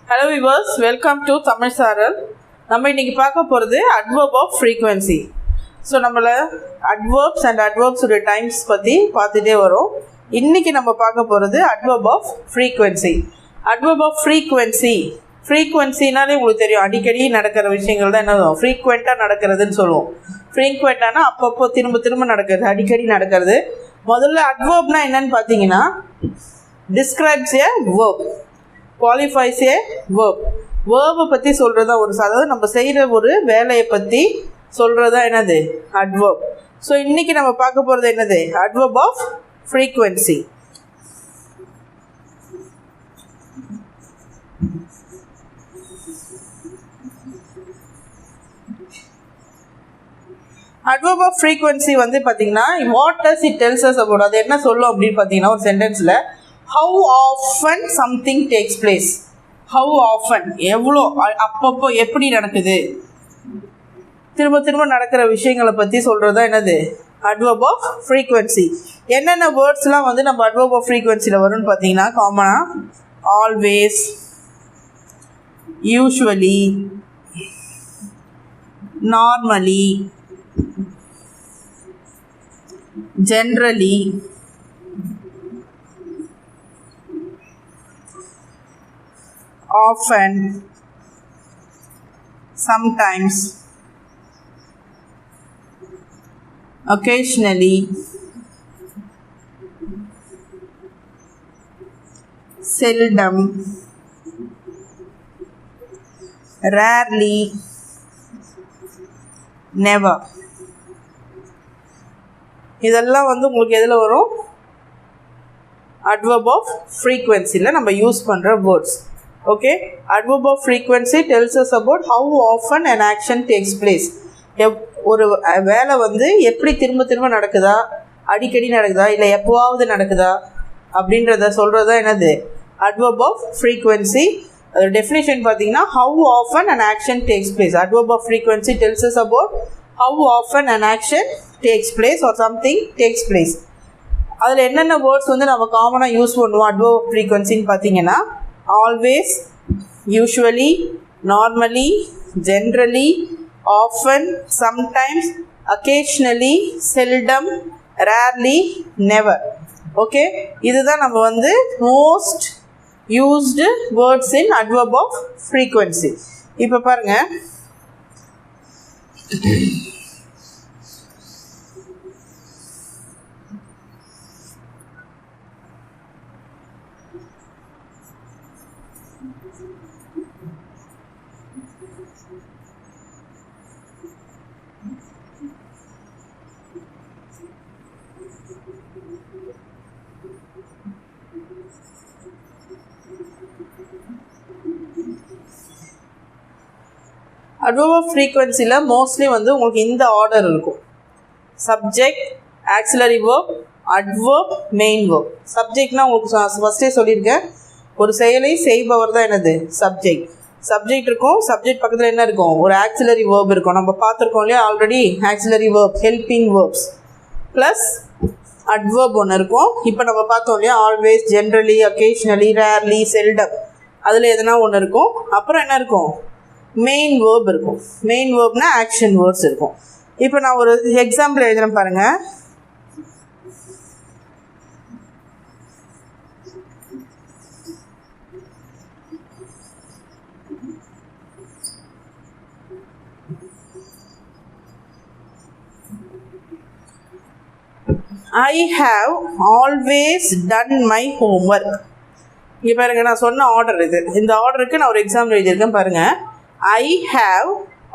Hello viewers, welcome to Thamizh Saaral. நம்ம இன்னைக்கு பார்க்க போகிறது adverb of frequency. ஸோ நம்மள adverbs and adverbs உடைய டைம்ஸ் பற்றி பார்த்துட்டே வரோம். இன்றைக்கி நம்ம பார்க்க போகிறது adverb of frequency. adverb of frequency. ஃப்ரீக்வன்சினாலே உங்களுக்கு தெரியும், அடிக்கடி நடக்கிற விஷயங்கள் தான் என்ன ஃப்ரீக்வெண்ட்டாக நடக்கிறதுன்னு சொல்லுவோம். ஃப்ரீக்வெண்ட்டானா அப்பப்போ திரும்ப திரும்ப நடக்கிறது, அடிக்கடி நடக்கிறது. முதல்ல adverbனா என்னன்னு பார்த்தீங்கன்னா describes a verb, qualifies a verb. வேர்பை பற்றி சொல்கிறது தான் அதாவது நம்ம செய்கிற ஒரு வேலையை பற்றி சொல்கிறது தான் என்னது adverb. ஸோ இன்றைக்கி நம்ம பார்க்க போகிறது என்னது adverb of frequency. adverb of frequency வந்து பார்த்தீங்கன்னா what does it tells us about, அது என்ன சொல்லும் அப்படின்னு பார்த்தீங்கன்னா ஒரு சென்டென்ஸில் how often something takes place. how often எவ்வளோ, அப்பப்போ எப்படி நடக்குது, திரும்ப திரும்ப நடக்கிற விஷயங்களை பற்றி சொல்கிறது தான் என்னது adverb of frequency. என்னென்ன வேர்ட்ஸ்லாம் வந்து நம்ம adverb of frequencyயில் வரும்னு பார்த்தீங்கன்னா காமனாக always, usually, normally, generally, often, sometimes, occasionally, seldom, rarely, never. இதெல்லாம் வந்து உங்களுக்கு எதில் வரும் adverb of frequencyயில் நம்ம யூஸ் பண்ணுற words. Okay, adverb of frequency tells us about how often an action takes place. ஒரு வேலை வந்து எப்படி திரும்ப திரும்ப நடக்குதா, அடிக்கடி நடக்குதா, இல்லை எப்போவாவது நடக்குதா அப்படின்றத சொல்கிறது தான் என்னது adverb of frequency. அதோட டெஃபினேஷன் பார்த்தீங்கன்னா how often an action takes place. adverb of frequency tells us about how often an action takes place or something takes place. அதில் என்னென்ன வேர்ட்ஸ் வந்து நம்ம காமனாக யூஸ் பண்ணுவோம் adverb of frequencyன்னு பார்த்தீங்கன்னா always, usually, normally, generally, often, sometimes, occasionally, seldom, rarely, never. Okay, இதுதான் நம்ம வந்து most used words in adverb of frequency. இப்போ பாருங்கள், adverb of frequencyல மோஸ்ட்லி வந்து உங்களுக்கு இந்த ஆர்டர் இருக்கும்: subject, auxiliary verb, adverb, main verb. சப்ஜெக்ட்னா உங்களுக்கு ஃபஸ்ட்டே சொல்லியிருக்கேன், ஒரு செயலை செய்பவர் தான் என்னது சப்ஜெக்ட். சப்ஜெக்ட் இருக்கும், சப்ஜெக்ட் பக்கத்தில் என்ன இருக்கும், ஒரு ஆக்சிலரி வேர்ப் இருக்கும். நம்ம பார்த்துருக்கோம் இல்லையா already, auxiliary verb, helping verbs plus adverb ஒன்று இருக்கும். இப்போ நம்ம பார்த்தோம் இல்லையா always, generally, occasionally, rarely, seldom, அதில் எதனா ஒன்று இருக்கும். அப்புறம் என்ன இருக்கும், மெயின் வேர்ப் இருக்கும். மெயின் வேர்ப்னா ஆக்ஷன் வேர்ட்ஸ் இருக்கும். இப்போ நான் ஒரு எக்ஸாம்பிள் எழுதுகிறேன் பாருங்கள். I have always done my homework. இங்கே பாருங்கள், நான் சொன்ன ஆர்டர் இது. இந்த ஆர்டருக்கு நான் ஒரு எக்ஸாம்பிள் எழுதியிருக்கேன் பாருங்கள். I have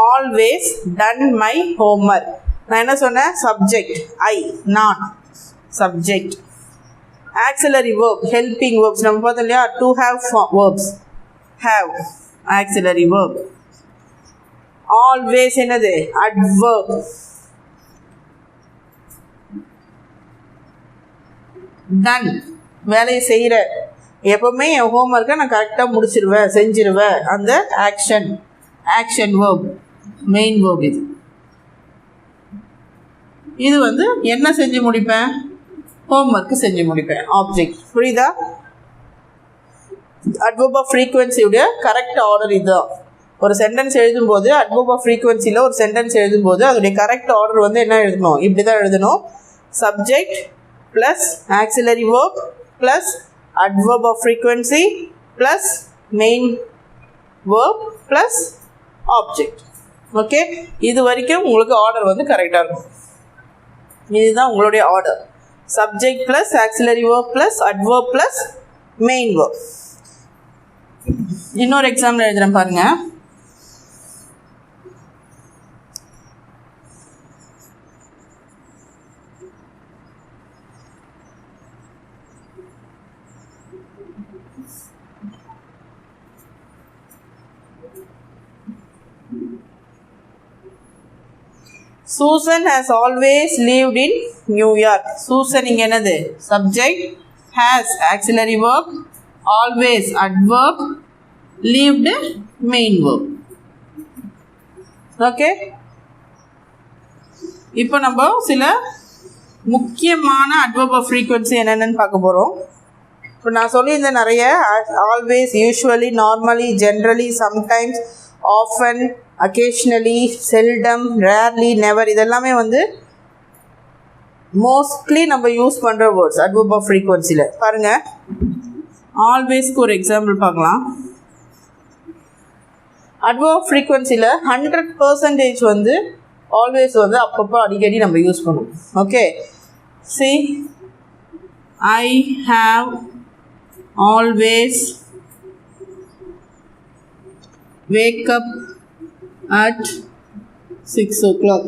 always done my homework. நான் என்ன சொன்னேன், சப்ஜெக்ட் ஐ, நான் subject. Auxiliary verb, helping verbs நம்ம பார்த்தோம் இல்லையா, to have verbs, have auxiliary verb. Always என்னது adverb. டன் வேலையை செய்கிற, எப்போவுமே என் ஹோம்ஒர்க்கை நான் கரெக்டாக முடிச்சிடுவேன், செஞ்சிருவேன், அந்த action, action verb, main verb. இது வந்து என்ன செஞ்சு முடிப்பேன், ஹோம்ஒர்க்கு செஞ்சு முடிப்பேன், ஆப்ஜெக்ட். புரியுதா? adverb of frequency உடைய கரெக்ட் ஆர்டர் இதுதான். ஒரு சென்டென்ஸ் எழுதும்போது adverb of frequencyல ஒரு சென்டென்ஸ் எழுதும்போது அதோடைய கரெக்ட் ஆர்டர் வந்து என்ன எழுதணும், இப்படி தான் எழுதணும். Subject plus auxiliary verb plus adverb of frequency plus main verb plus object. Okay, இது வரைக்கும் உங்களுக்கு ஆர்டர் வந்து கரெக்டாக இருக்கும். இதுதான் உங்களுடைய order. Subject plus auxiliary verb plus adverb plus main verb. இன்னொரு எக்ஸாம்பிள் எழுதுகிறேன் பாருங்கள். Susan has always lived in New York. Susan இங்க என்னது? Subject, has auxiliary verb, always adverb, lived main verb. Okay? இப்போ நம்ம சில முக்கியமான adverb of frequency என்னென்னு பார்க்க போகிறோம். இப்போ நான் சொல்லியிருந்தேன் நிறைய always, usually, normally, generally, sometimes, often, occasionally, seldom, rarely, never இதெல்லாமே வந்து மோஸ்ட்லி நம்ம யூஸ் பண்ணுற வேர்ட்ஸ் adverb of frequencyல. பாருங்கள், ஆல்வேஸ்க்கு ஒரு எக்ஸாம்பிள் பார்க்கலாம். adverb of frequencyல 100% வந்து ஆல்வேஸ் வந்து அப்பப்போ அடிக்கடி நம்ம யூஸ் பண்ணுவோம். Okay, see, I have always wake up at 6 o'clock.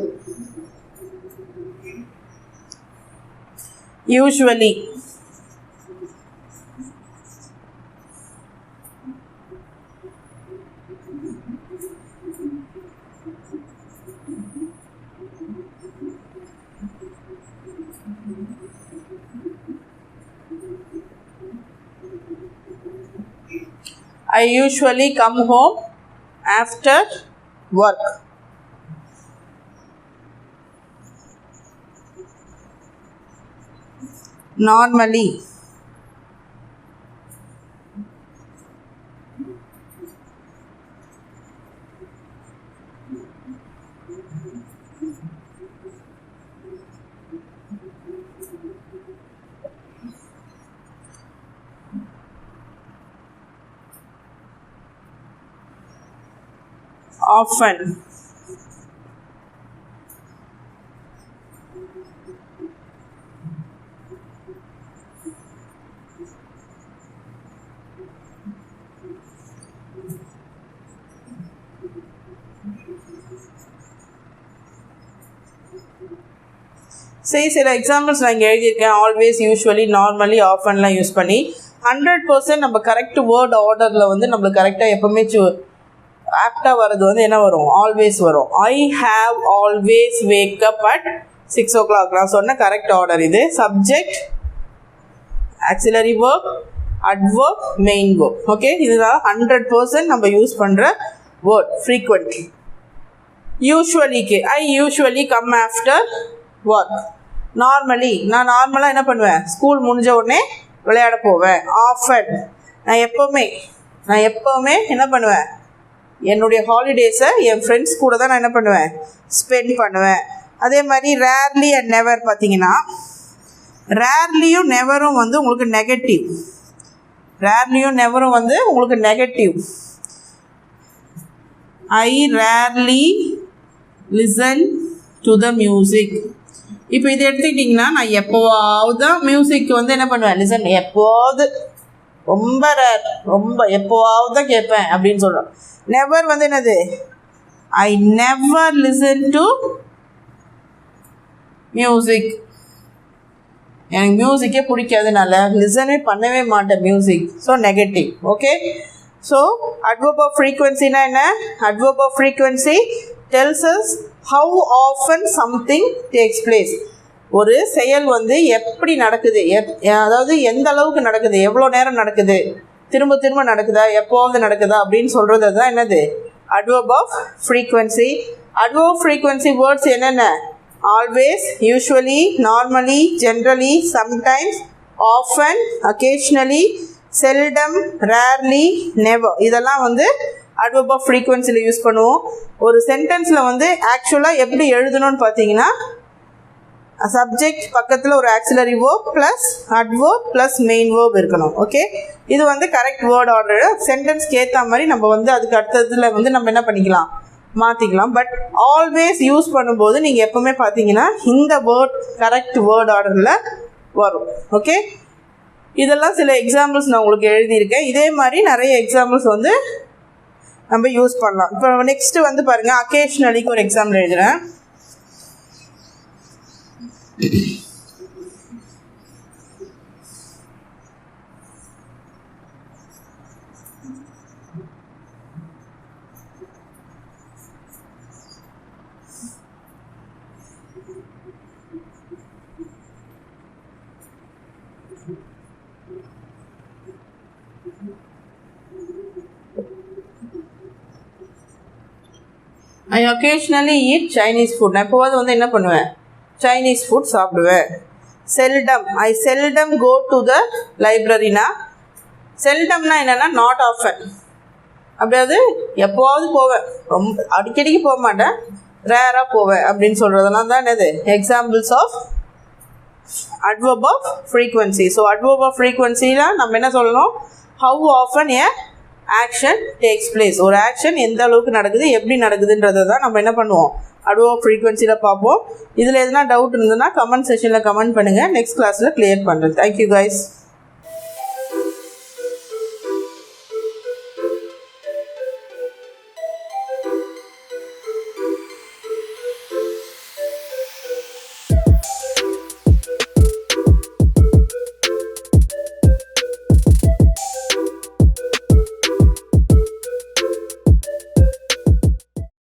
Usually, I usually come home after work. Normally, often, சரி, சில எக்ஸாம்பிள்ஸ் நான் இங்கே எழுதியிருக்கேன். ஆல்வேஸ், யூஸ்வலி, நார்மலி, ஆஃபன்லாம் யூஸ் பண்ணி 100% நம்ம கரெக்ட் வேர்ட் ஆர்டரில் வந்து நம்மளுக்கு கரெக்டாக எப்போவுமே ஆப்டாக வர்றது வந்து என்ன வரும்? ஆல்வேஸ் வரும். I have always wake up at 6 o'clock. நான் சொன்ன கரெக்ட் ஆர்டர் இது. Subject, auxiliary verb, adverb, main verb. Okay, இதுதான் 100% நம்ம யூஸ் பண்ணுற வேர்ட் ஃப்ரீக்வெண்ட்லி. யூஸ்வலிக்கு I usually come after work. Normally, நான் நார்மலாக என்ன பண்ணுவேன்? ஸ்கூல் முடிஞ்ச உடனே விளையாட போவேன். ஆஃபன், நான் எப்போவுமே என்ன பண்ணுவேன்? என்னுடைய ஹாலிடேஸை என் ஃப்ரெண்ட்ஸ் கூட தான் நான் என்ன பண்ணுவேன்? ஸ்பெண்ட் பண்ணுவேன். அதே மாதிரி ரேர்லி அண்ட் நெவர் பார்த்தீங்கன்னா, ரேர்லியும் நெவரும் வந்து உங்களுக்கு நெகட்டிவ். ரேர்லியும் நெவரும் வந்து உங்களுக்கு negative. I rarely listen to the music. இப்போ இது எடுத்துக்கிட்டிங்கன்னா, நான் எப்போவாவது தான் மியூசிக் வந்து என்ன பண்ணுவேன்? லிசன், எப்போவாவது, ரொம்ப ரேர், ரொம்ப எப்போவாவது தான் கேட்பேன் அப்படின்னு சொல்கிறோம். நெவர் வந்து என்னது? I never listen to music. எனக்கு மியூசிக்கே பிடிக்காதுனால லிசனே பண்ணவே மாட்டேன் music. So negative. Okay, so adverb of frequency னா என்ன? adverb of frequency tells us how often something takes place. ஒரு செயல் வந்து எப்படி நடக்குது, அதாவது எந்த அளவுக்கு நடக்குது, எவ்வளோ நேரம் நடக்குது, திரும்ப திரும்ப நடக்குதா, எப்போவாவது நடக்குதா அப்படின்னு சொல்கிறது தான் என்னது? adverb of frequency. adverb of frequency words என்னென்ன? Always, usually, normally, generally, sometimes, often, occasionally, seldom, rarely, never இதெல்லாம் வந்து adverb of frequencyல யூஸ் பண்ணுவோம். ஒரு சென்டென்ஸில் வந்து ஆக்சுவலாக எப்படி எழுதணும்னு பார்த்தீங்கன்னா சப்ஜெக்ட் பக்கத்தில் ஒரு auxiliary verb plus adverb plus main verb இருக்கணும். ஓகே, இது வந்து கரெக்ட் வேர்ட் ஆர்டர். சென்டென்ஸ்க்கு ஏற்ற மாதிரி நம்ம வந்து அதுக்கு அடுத்ததில் வந்து நம்ம என்ன பண்ணிக்கலாம், மாற்றிக்கலாம். பட் ஆல்வேஸ் யூஸ் பண்ணும்போது நீங்கள் எப்போவுமே பார்த்தீங்கன்னா இந்த வேர்ட் கரெக்ட் வேர்ட் ஆர்டரில் வரும். ஓகே, இதெல்லாம் சில எக்ஸாம்பிள்ஸ் நான் உங்களுக்கு எழுதியிருக்கேன். இதே மாதிரி நிறைய எக்ஸாம்பிள்ஸ் வந்து நம்ம யூஸ் பண்ணலாம். இப்போ நெக்ஸ்ட்டு வந்து பாருங்கள், அக்கேஷ்னலிக்கு ஒரு எக்ஸாம்பிள் எழுதுகிறேன். I occasionally eat Chinese food. நான் எப்போவாது வந்து என்ன பண்ணுவேன், சைனீஸ் ஃபுட் சாப்பிடுவேன். Seldom, I seldom go to the லைப்ரரினா, செல்டம்னா என்னென்னா நாட் ஆஃபன், அப்படியாவது எப்போவாவது போவேன், ரொம்ப அடிக்கடிக்கு போக மாட்டேன், ரேராக போவேன் அப்படின்னு சொல்கிறதெல்லாம் தான் என்னது examples of adverb of frequency. So adverb of frequencyலாம் நம்ம என்ன சொல்லணும், how often a action takes place. ஒரு ஆக்ஷன் எந்த அளவுக்கு நடக்குது, எப்படி நடக்குதுன்றதை தான் நம்ம என்ன பண்ணுவோம், adverb of frequencyல பார்ப்போம். இதில் எதுனா டவுட் இருந்ததுன்னா கமெண்ட் செஷனில் கமெண்ட் பண்ணுங்கள், நெக்ஸ்ட் கிளாஸில் கிளியர் பண்ணுறேன். Thank you guys.